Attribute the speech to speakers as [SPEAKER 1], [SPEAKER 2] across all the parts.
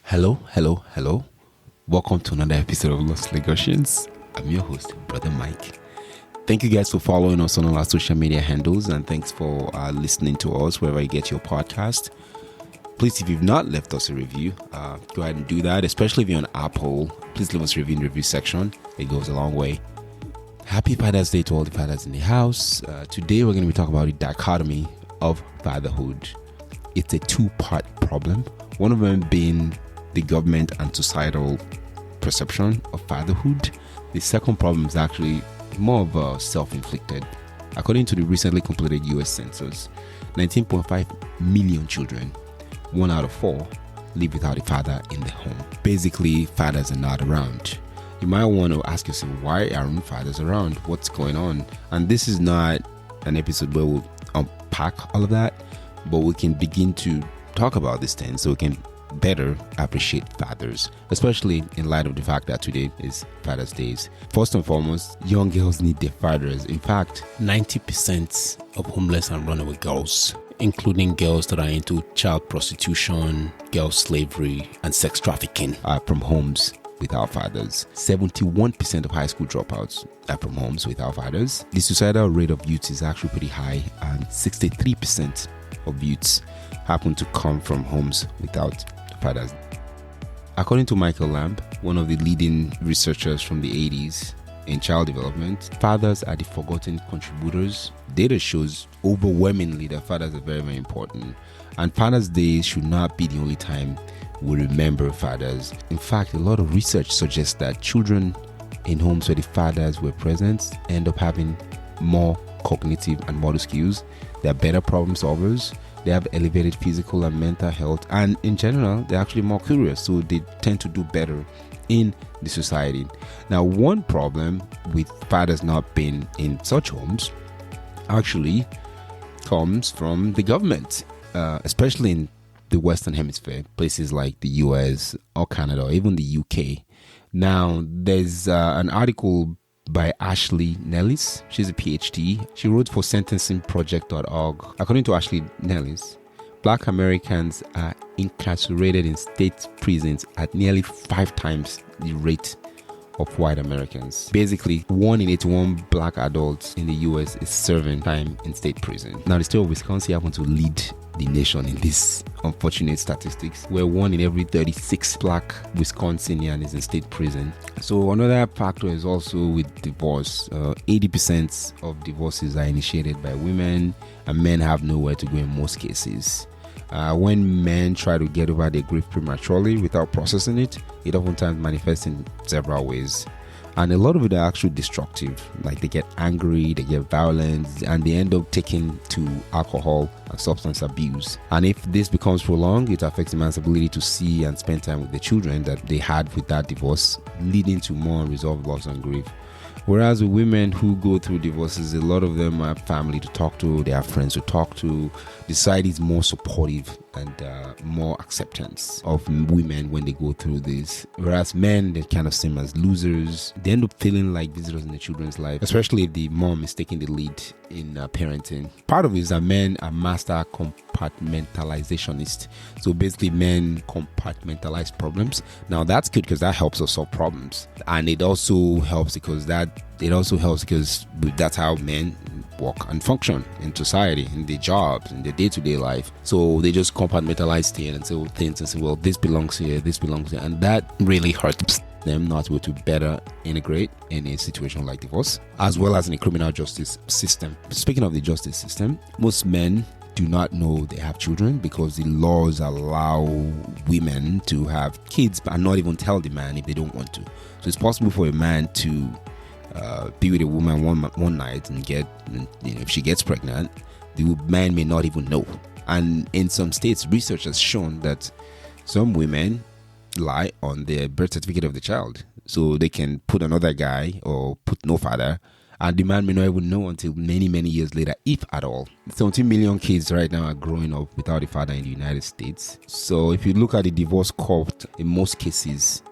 [SPEAKER 1] Hello. Welcome to another episode of Lost Legations. I'm your host, Brother Mike. Thank you guys for following us on all our social media handles, and thanks for listening to us wherever you get your podcast. Please, if you've not left us a review, go ahead and do that, especially if you're on Apple. Please leave us a review in the review section. It goes a long way. Happy Father's Day to all the fathers in the house. Today we're going to be talking about the dichotomy of fatherhood. It's a two-part problem. One of them being the government and societal perception of fatherhood. The second problem is actually more of a self-inflicted. According to the recently completed US Census, 19.5 million children, 1 out of 4, live without a father in the home. Basically, fathers are not around. You might want to ask yourself, why aren't fathers around? What's going on? And this is not an episode where we'll unpack all of that, but we can begin to talk about these things so we can better appreciate fathers, especially in light of the fact that today is Father's Day. First and foremost, young girls need their fathers. In fact, 90% of homeless and runaway girls, including girls that are into child prostitution, girl slavery, and sex trafficking, are from homes without fathers. 71% of high school dropouts are from homes without fathers. The suicidal rate of youth is actually pretty high, and 63% of youths happen to come from homes without fathers. According to Michael Lamb, one of the leading researchers from the 80s in child development, fathers are the forgotten contributors. Data shows overwhelmingly that fathers are very, very important. And Father's Day should not be the only time we remember fathers. In fact, a lot of research suggests that children in homes where the fathers were present end up having more cognitive and motor skills. They're better problem solvers. They have elevated physical and mental health, and in general, they're actually more curious, so they tend to do better in the society. Now, one problem with fathers not being in such homes actually comes from the government, especially in the Western Hemisphere, places like the US or Canada or even the UK. Now, there's an article by Ashley Nellis. She's a PhD. She wrote for sentencingproject.org. According to Ashley Nellis, Black Americans are incarcerated in state prisons at nearly 5 times the rate of white Americans. Basically, 1 in 81 black adults in the US is serving time in state prison. Now, the state of Wisconsin happens to lead the nation in this unfortunate statistics, where 1 in every 36 black Wisconsinian is in state prison. So another factor is also with divorce. 80% of divorces are initiated by women, and men have nowhere to go in most cases. When men try to get over their grief prematurely without processing it, it oftentimes manifests in several ways. And a lot of it are actually destructive. Like, they get angry, they get violent, and they end up taking to alcohol and substance abuse. And if this becomes prolonged, it affects the man's ability to see and spend time with the children that they had with that divorce, leading to more unresolved loss and grief. Whereas with women who go through divorces, a lot of them have family to talk to, they have friends to talk to. The society is more supportive and more acceptance of women when they go through this. Whereas men, they kind of seem as losers. They end up feeling like visitors in the children's life, especially if the mom is taking the lead in parenting. Part of it is that men are master compartmentalizationists. So basically, men compartmentalize problems. Now, that's good because that helps us solve problems. And it also helps because that's how men work and function in society, in their jobs, in their day-to-day life. So they just compartmentalize things and say, well, this belongs here, and that really hurts them not able to better integrate in a situation like divorce, as well as in the criminal justice system. Speaking of the justice system, most men do not know they have children because the laws allow women to have kids and not even tell the man if they don't want to. So it's possible for a man to be with a woman one night and if she gets pregnant, the man may not even know. And in some states, research has shown that some women lie on the birth certificate of the child, so they can put another guy or put no father, and the man may not even know until many, many years later, if at all. 17 million kids right now are growing up without a father in the United States. So if you look at the divorce court, in most cases,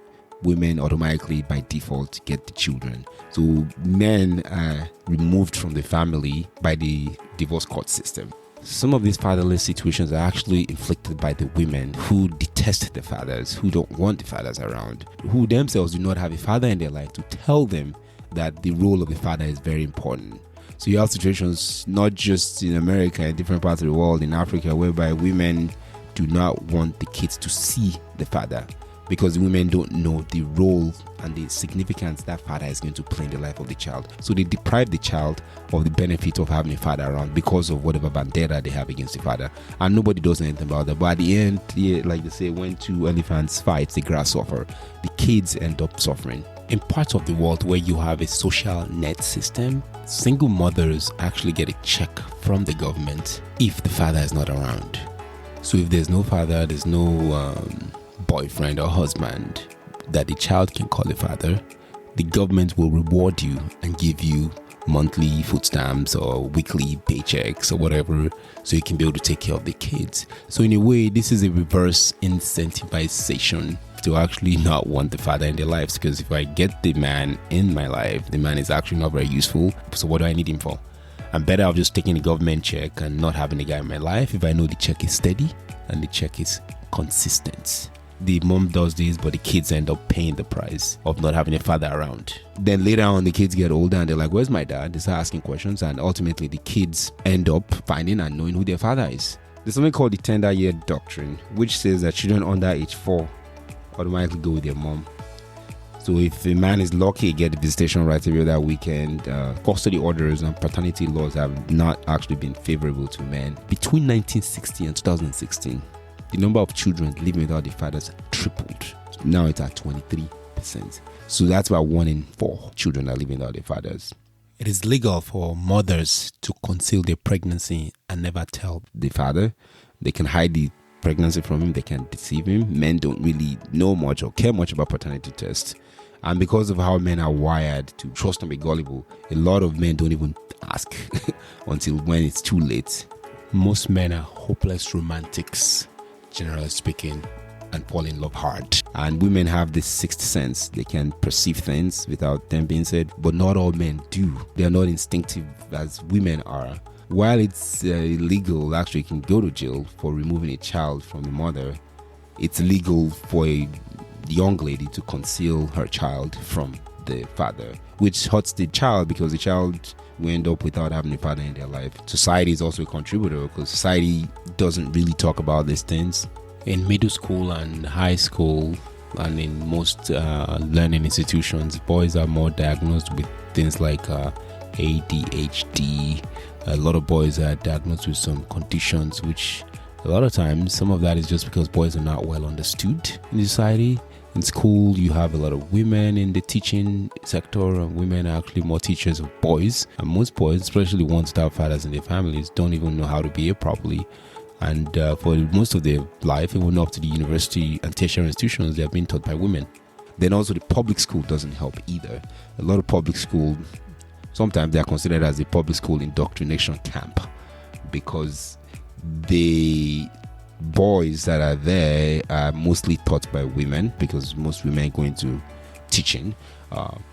[SPEAKER 1] women automatically by default get the children. So men are removed from the family by the divorce court system. some of these fatherless situations are actually inflicted by the women who detest the fathers, who don't want the fathers around, who themselves do not have a father in their life to tell them that the role of the father is very important. So you have situations not just in America, in different parts of the world, in Africa, whereby women do not want the kids to see the father, because women don't know the role and the significance that father is going to play in the life of the child. So they deprive the child of the benefit of having a father around because of whatever vendetta they have against the father. And nobody does anything about that. But at the end, like they say, when two elephants fight, the grass suffer. The kids end up suffering. In parts of the world where you have a social net system, single mothers actually get a check from the government if the father is not around. So if there's no father, there's no boyfriend or husband that the child can call a father, the government will reward you and give you monthly food stamps or weekly paychecks or whatever, so you can be able to take care of the kids. So in a way, this is a reverse incentivization to actually not want the father in their lives, because if I get the man in my life, the man is actually not very useful, so what do I need him for? I'm better off just taking a government check and not having a guy in my life if I know the check is steady and the check is consistent. The mom does this, but the kids end up paying the price of not having a father around. Then later on, the kids get older and they're like, where's my dad? They start asking questions, and ultimately the kids end up finding and knowing who their father is. There's something called the tender year doctrine, which says that children under age 4 automatically go with their mom. So if a man is lucky, get the visitation rights every other weekend. Custody orders and paternity laws have not actually been favorable to men. Between 1960 and 2016, the number of children living without their fathers tripled. Now it's at 23%. So that's about 1 in 4 children are living without their fathers. It is legal for mothers to conceal their pregnancy and never tell the father. They can hide the pregnancy from him, they can deceive him. Men don't really know much or care much about paternity tests. And because of how men are wired to trust and be gullible, a lot of men don't even ask until when it's too late. Most men are hopeless romantics, generally speaking, and fall in love hard. And women have this sixth sense. They can perceive things without them being said, but not all men do. They are not instinctive as women are. While it's illegal, actually, you can go to jail for removing a child from the mother. It's legal for a young lady to conceal her child from the father, which hurts the child because the child will end up without having a father in their life. Society is also a contributor because society doesn't really talk about these things. In middle school and high school and in most learning institutions, boys are more diagnosed with things like ADHD. A lot of boys are diagnosed with some conditions, which a lot of times, some of that is just because boys are not well understood in society. In school, you have a lot of women in the teaching sector, and women are actually more teachers of boys. And most boys, especially ones without fathers in their families, don't even know how to behave properly. And for most of their life, even up to the university and tertiary institutions, they are being taught by women. Then also the public school doesn't help either. A lot of public school, sometimes they are considered as a public school indoctrination camp, because the boys that are there are mostly taught by women, because most women go into teaching.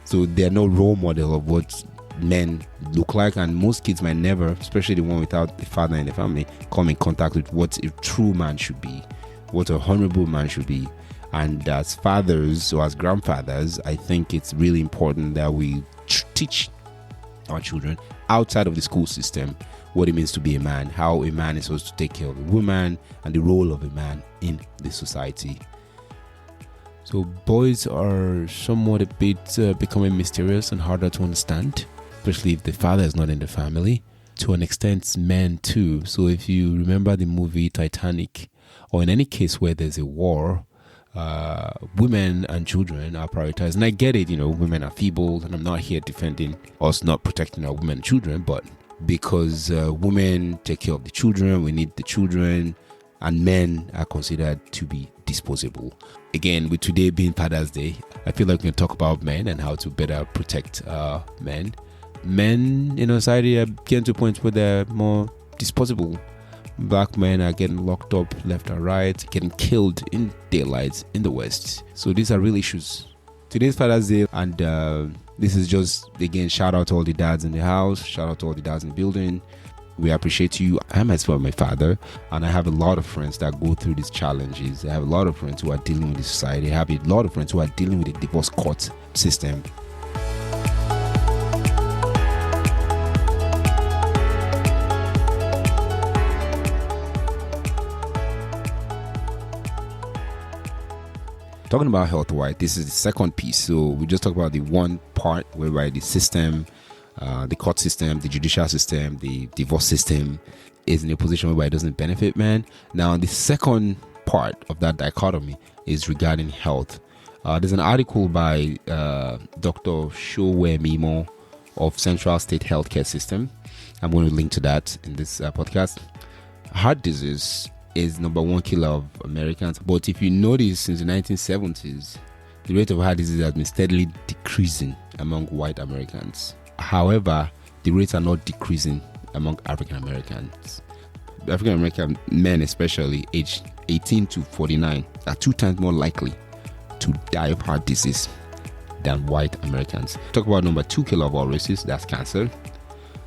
[SPEAKER 1] So they're no role model of what men look like, and most kids might never, especially the one without a father in the family, come in contact with what a true man should be, what a honorable man should be. And as fathers or as grandfathers, I think it's really important that we teach our children outside of the school system what it means to be a man, how a man is supposed to take care of a woman, and the role of a man in the society. So boys are somewhat a bit becoming mysterious and harder to understand, especially if the father is not in the family. To an extent, men too. So if you remember the movie Titanic, or in any case where there's a war, women and children are prioritized. And I get it, women are feeble, and I'm not here defending us not protecting our women and children, but because women take care of the children, we need the children, and men are considered to be disposable. Again, with today being Father's Day, I feel like we can talk about men and how to better protect men. Men in society are getting to a point where they're more disposable. Black men are getting locked up left and right, getting killed in daylight in the West. So these are real issues. Today's Father's Day, and this is just, again, shout out to all the dads in the house, shout out to all the dads in the building. We appreciate you. I myself am a father, and I have a lot of friends that go through these challenges. I have a lot of friends who are dealing with the society. I have a lot of friends who are dealing with the divorce court system. Talking about health, right? This is the second piece. So we just talked about the one part whereby the system, the court system, the judicial system, the divorce system is in a position whereby it doesn't benefit men. Now, the second part of that dichotomy is regarding health. There's an article by Dr. Showe Mimo of Central State Healthcare System. I'm going to link to that in this podcast. Heart disease is number one killer of Americans. But if you notice, since the 1970s, the rate of heart disease has been steadily decreasing among white Americans. However, the rates are not decreasing among African Americans. African American men, especially aged 18 to 49, are 2 times more likely to die of heart disease than white Americans. Talk about number 2 killer of all races, that's cancer.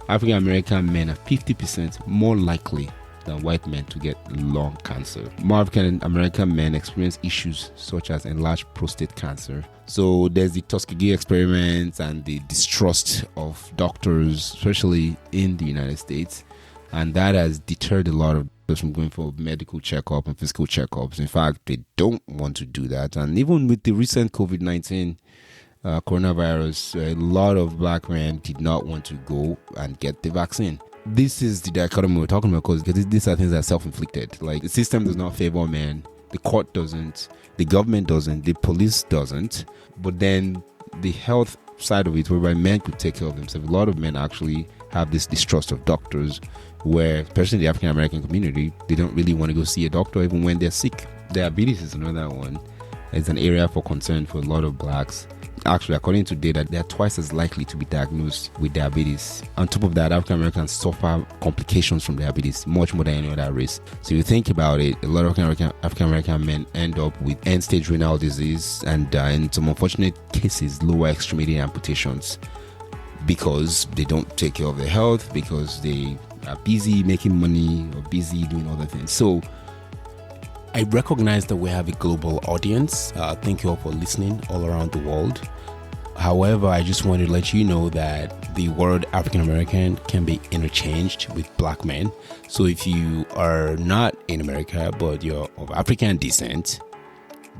[SPEAKER 1] African American men are 50% more likely than white men to get lung cancer. More African American men experience issues such as enlarged prostate cancer. So there's the Tuskegee experiments and the distrust of doctors, especially in the United States, and that has deterred a lot of those from going for medical checkup and physical checkups. In fact, they don't want to do that. And even with the recent COVID-19 coronavirus, a lot of black men did not want to go and get the vaccine. This is the dichotomy we're talking about, because these are things that are self-inflicted. Like, the system does not favor men, the court doesn't, the government doesn't, the police doesn't, but then the health side of it, whereby men could take care of themselves. A lot of men actually have this distrust of doctors, where, especially in the African American community, they don't really want to go see a doctor even when they're sick. Diabetes is another one. It's an area for concern for a lot of blacks. Actually, according to data, they are twice as likely to be diagnosed with diabetes. On top of that, African Americans suffer complications from diabetes much more than any other race. So you think about it, a lot of African American men end up with end-stage renal disease and in some unfortunate cases, lower extremity amputations, because they don't take care of their health, because they are busy making money or busy doing other things. So I recognize that we have a global audience. Thank you all for listening all around the world. However, I just want to let you know that the word African American can be interchanged with black men. So if you are not in America, but you're of African descent,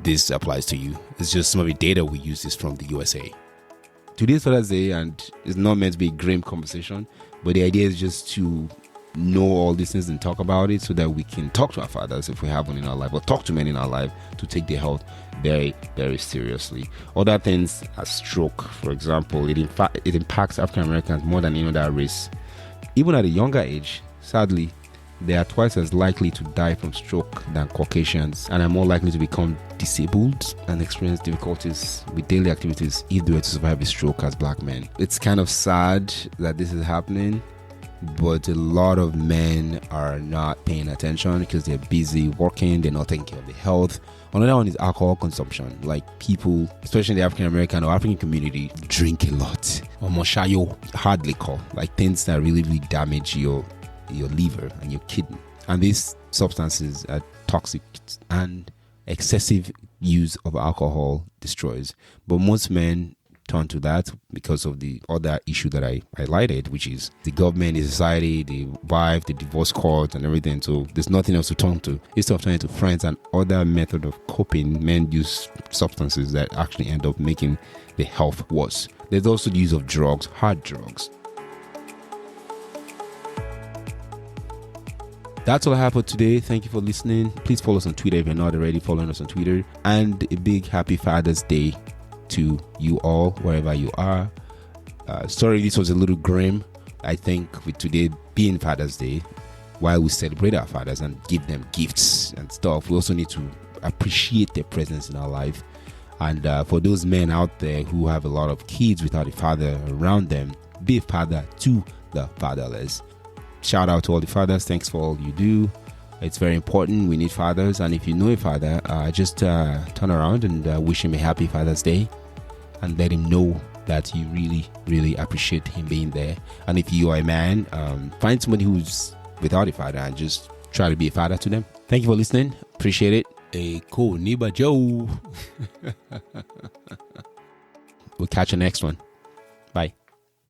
[SPEAKER 1] this applies to you. It's just some of the data we use is from the USA. Today's Father's Day, and it's not meant to be a grim conversation, but the idea is just to know all these things and talk about it so that we can talk to our fathers if we have one in our life, or talk to men in our life to take their health very, very seriously. Other things as stroke, for example, it impacts African Americans more than any other race. Even at a younger age, sadly, they are twice as likely to die from stroke than Caucasians, and are more likely to become disabled and experience difficulties with daily activities if they were to survive a stroke as black men. It's kind of sad that this is happening, but a lot of men are not paying attention because they're busy working, they're not taking care of their health. Another one is alcohol consumption. Like, people, especially in the African American or African community, drink a lot. Or moshayo, hard liquor, like things that really, really damage your liver and your kidney. And these substances are toxic, and excessive use of alcohol destroys. But most men turn to that because of the other issue that I highlighted, which is the government, the society, the wife, the divorce court, and everything. So there's nothing else to turn to. Instead of turning to friends and other method of coping, men use substances that actually end up making the health worse. There's also the use of drugs, hard drugs. That's all I have for today. Thank you for listening. Please follow us on Twitter if you're not already following us on Twitter. And a big happy Father's Day to you all, wherever you are. Sorry, this was a little grim. I think with today being Father's Day, while we celebrate our fathers and give them gifts and stuff, we also need to appreciate their presence in our life. And for those men out there who have a lot of kids without a father around them, be a father to the fatherless. Shout out to all the fathers. Thanks for all you do. It's very important. We need fathers. And if you know a father, just turn around and wish him a happy Father's Day and let him know that you really, really appreciate him being there. And if you are a man, find somebody who's without a father and just try to be a father to them. Thank you for listening. Appreciate it. A cool neighbor Joe. We'll catch you next one. Bye.